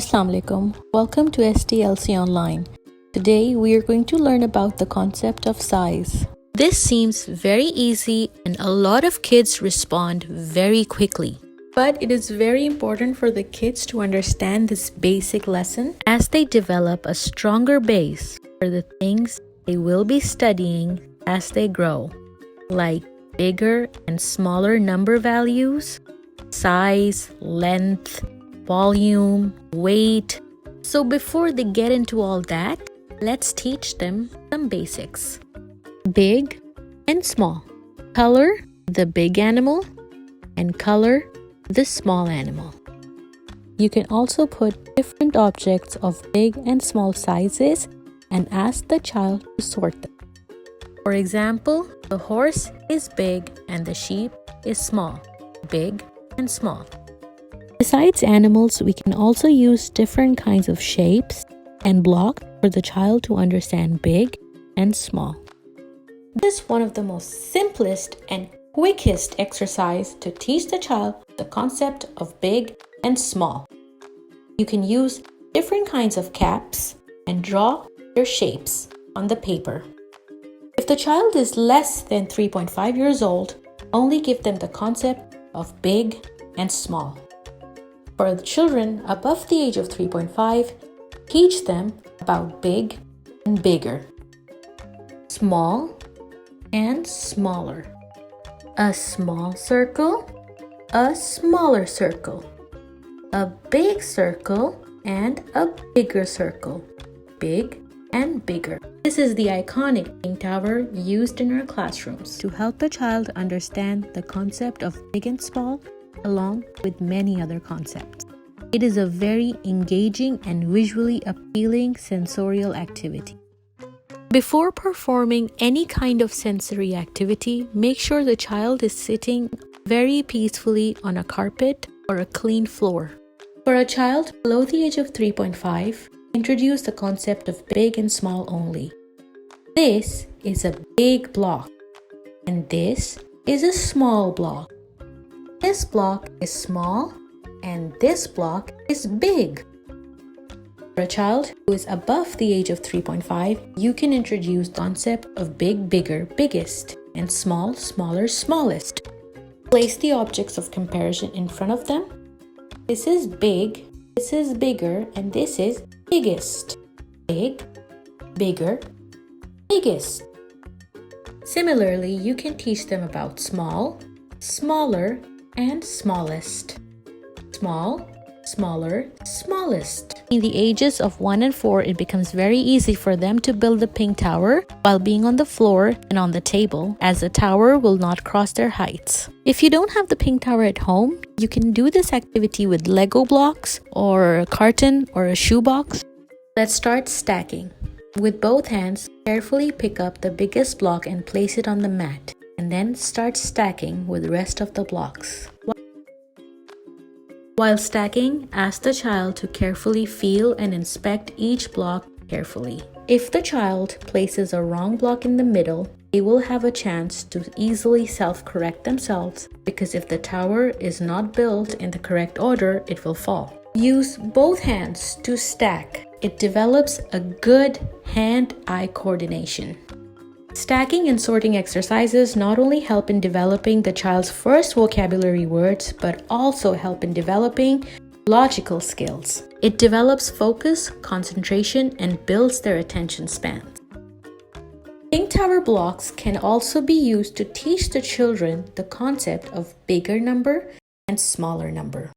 Assalamu alaikum. Welcome to SDLC Online. Today we are going to learn about the concept of size. This seems very easy and a lot of kids respond very quickly. But it is very important for the kids to understand this basic lesson as they develop a stronger base for the things they will be studying as they grow, like bigger and smaller number values, size, length, volume, weight. So before they get into all that, let's teach them some basics. Big and small. Color the big animal and color the small animal. You can also put different objects of big and small sizes and ask the child to sort them. For example, the horse is big and the sheep is small. Big and small. Besides animals, we can also use different kinds of shapes and blocks for the child to understand big and small. This is one of the most simplest and quickest exercise to teach the child the concept of big and small. You can use different kinds of caps and draw their shapes on the paper. If the child is less than 3.5 years old, only give them the concept of big and small. For the children above the age of 3.5, teach them about big and bigger, small and smaller, a small circle, a smaller circle, a big circle and a bigger circle, big and bigger. This is the iconic ping tower used in our classrooms to help the child understand the concept of big and small along with many other concepts. It is a very engaging and visually appealing sensorial activity. Before performing any kind of sensory activity, make sure the child is sitting very peacefully on a carpet or a clean floor. For a child below the age of 3.5, introduce the concept of big and small only. This is a big block and this is a small block. This block is small and this block is big. For a child who is above the age of 3.5, you can introduce the concept of big, bigger, biggest, and small, smaller, smallest. Place the objects of comparison in front of them. This is big, this is bigger, and this is biggest. Big, bigger, biggest. Similarly, you can teach them about small, smaller, and smallest. Small, smaller, smallest. In the ages of 1 and 4, it becomes very easy for them to build the ping tower while being on the floor and on the table, as the tower will not cross their heights. If you don't have the ping tower at home, you can do this activity with Lego blocks or a carton or a shoebox. Let's start stacking. With both hands, carefully pick up the biggest block and place it on the mat, and then start stacking with the rest of the blocks. While stacking, ask the child to carefully feel and inspect each block carefully. If the child places a wrong block in the middle, they will have a chance to easily self-correct themselves, because if the tower is not built in the correct order, it will fall. Use both hands to stack. It develops a good hand-eye coordination. Stacking and sorting exercises not only help in developing the child's first vocabulary words, but also help in developing logical skills. It develops focus, concentration, and builds their attention span. Ping tower blocks can also be used to teach the children the concept of bigger number and smaller number.